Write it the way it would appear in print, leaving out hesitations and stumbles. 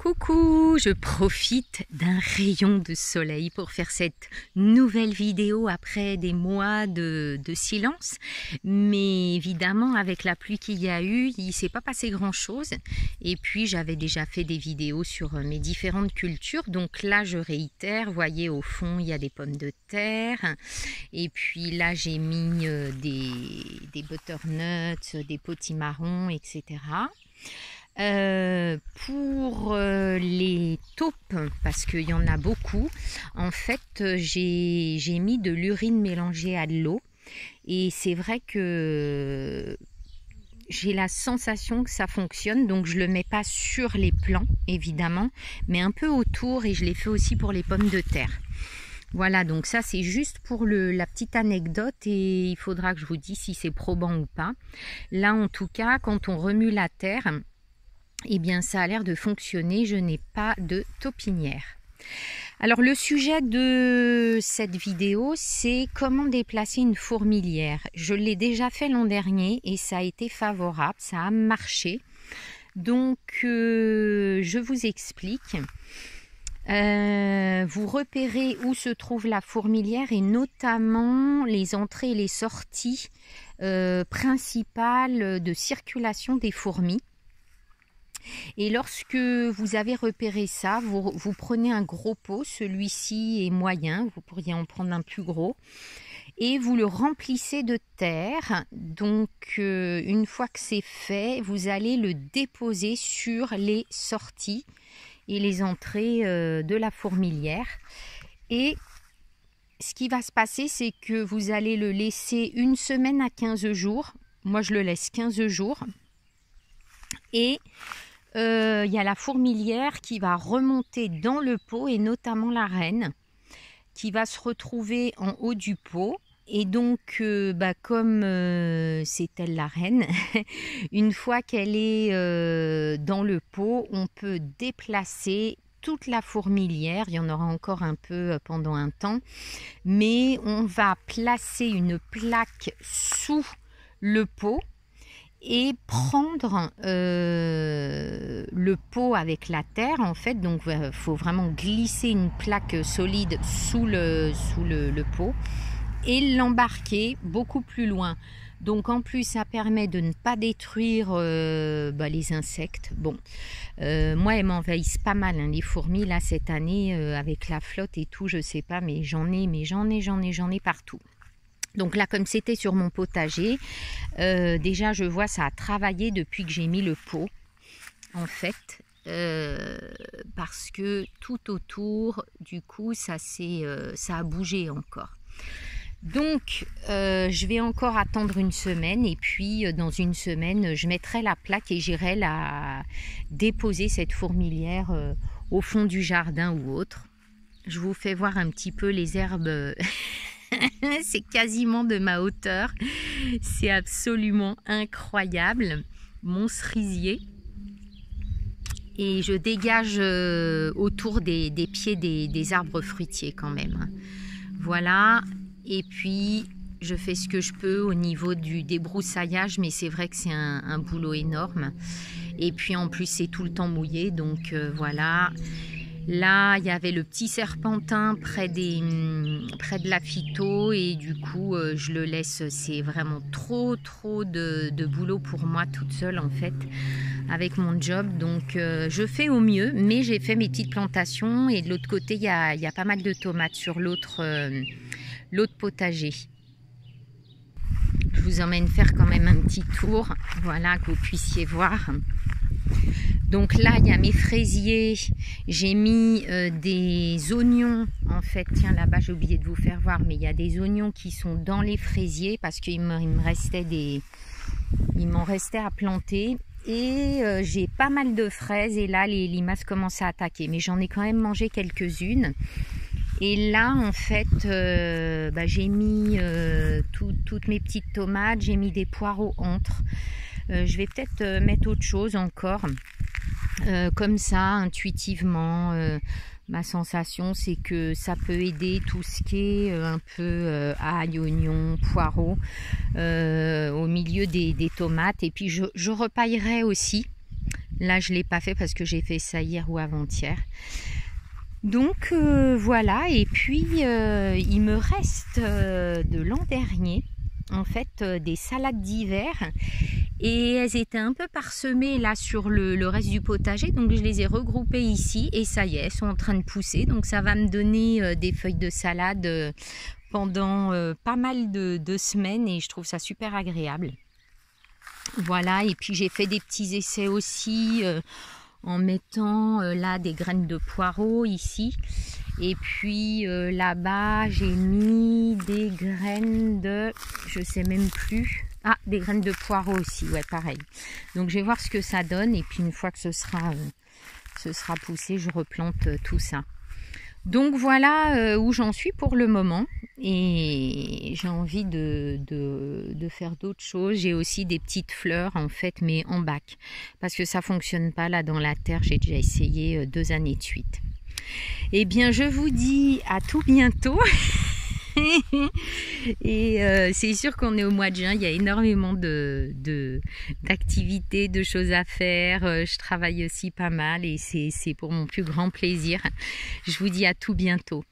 Coucou, je profite d'un rayon de soleil pour faire cette nouvelle vidéo après des mois de silence. Mais évidemment, avec la pluie qu'il y a eu, il ne s'est pas passé grand-chose. Et puis, j'avais déjà fait des vidéos sur mes différentes cultures. Donc là, je réitère. Vous voyez, au fond, il y a des pommes de terre. Et puis là, j'ai mis des butternuts, des potimarrons, etc. Pour les taupes, parce qu'il y en a beaucoup, en fait j'ai mis de l'urine mélangée à de l'eau et c'est vrai que j'ai la sensation que ça fonctionne, donc je le mets pas sur les plants évidemment, mais un peu autour, et je l'ai fait aussi pour les pommes de terre. Voilà, donc ça c'est juste pour la petite anecdote, et il faudra que je vous dise si c'est probant ou pas. Là en tout cas, quand on remue la terre, eh bien ça a l'air de fonctionner, je n'ai pas de taupinière. Alors le sujet de cette vidéo, c'est comment déplacer une fourmilière. Je l'ai déjà fait l'an dernier et ça a été favorable, ça a marché. Donc je vous explique. Vous repérez où se trouve la fourmilière et notamment les entrées et les sorties principales de circulation des fourmis. Et lorsque vous avez repéré ça, vous prenez un gros pot, celui-ci est moyen, vous pourriez en prendre un plus gros, et vous le remplissez de terre. Donc une fois que c'est fait, vous allez le déposer sur les sorties et les entrées de la fourmilière. Et ce qui va se passer, c'est que vous allez le laisser une semaine à 15 jours. Moi, je le laisse 15 jours. Et il y a la fourmilière qui va remonter dans le pot, et notamment la reine qui va se retrouver en haut du pot. Et donc comme c'est elle la reine, une fois qu'elle est dans le pot, on peut déplacer toute la fourmilière. Il y en aura encore un peu pendant un temps, mais on va placer une plaque sous le pot et prendre le pot avec la terre en fait. Donc il faut vraiment glisser une plaque solide sous le pot et l'embarquer beaucoup plus loin. Donc en plus ça permet de ne pas détruire les insectes. Bon, moi elles m'envahissent pas mal hein, les fourmis là cette année avec la flotte et tout, je sais pas, mais j'en ai partout. Donc là, comme c'était sur mon potager, déjà je vois ça a travaillé depuis que j'ai mis le pot, en fait, parce que tout autour, du coup, ça a bougé encore. Donc, je vais encore attendre une semaine, et puis dans une semaine, je mettrai la plaque et j'irai la déposer, cette fourmilière, au fond du jardin ou autre. Je vous fais voir un petit peu les herbes. C'est quasiment de ma hauteur, c'est absolument incroyable, mon cerisier. Et je dégage autour des pieds des arbres fruitiers quand même. Voilà, et puis je fais ce que je peux au niveau du débroussaillage, mais c'est vrai que c'est un boulot énorme. Et puis en plus c'est tout le temps mouillé, donc voilà. Là, il y avait le petit serpentin près de la phyto, et du coup, je le laisse. C'est vraiment trop de boulot pour moi toute seule en fait, avec mon job. Donc, je fais au mieux, mais j'ai fait mes petites plantations, et de l'autre côté, il y a pas mal de tomates sur l'autre potager. Je vous emmène faire quand même un petit tour, voilà, que vous puissiez voir. Donc là, il y a mes fraisiers, j'ai mis des oignons, en fait, tiens là-bas j'ai oublié de vous faire voir, mais il y a des oignons qui sont dans les fraisiers parce qu'il m'en restait à planter. Et j'ai pas mal de fraises, et là les limaces commencent à attaquer, mais j'en ai quand même mangé quelques-unes. Et là en fait j'ai mis toutes mes petites tomates, j'ai mis des poireaux entre. Je vais peut-être mettre autre chose encore. Comme ça, intuitivement, ma sensation c'est que ça peut aider tout ce qui est un peu ail, oignon, poireau au milieu des tomates. Et puis je repaillerai aussi Là, je ne l'ai pas fait parce que j'ai fait ça hier ou avant-hier. Donc voilà, et puis il me reste de l'an dernier, en fait, des salades d'hiver. Et elles étaient un peu parsemées là sur le reste du potager, donc je les ai regroupées ici et ça y est, elles sont en train de pousser. Donc ça va me donner des feuilles de salade pendant pas mal de semaines et je trouve ça super agréable. Voilà, et puis j'ai fait des petits essais aussi en mettant là des graines de poireaux ici. Et puis là-bas, j'ai mis des graines de, je sais même plus. Ah, des graines de poireaux aussi, ouais, pareil. Donc je vais voir ce que ça donne et puis une fois que ce sera poussé, je replante tout ça. Donc voilà où j'en suis pour le moment et j'ai envie de faire d'autres choses. J'ai aussi des petites fleurs en fait, mais en bac parce que ça fonctionne pas là dans la terre. J'ai déjà essayé 2 années de suite. Eh bien, je vous dis à tout bientôt. Et c'est sûr qu'on est au mois de juin, il y a énormément d'activités, de choses à faire. Je travaille aussi pas mal et c'est pour mon plus grand plaisir. Je vous dis à tout bientôt.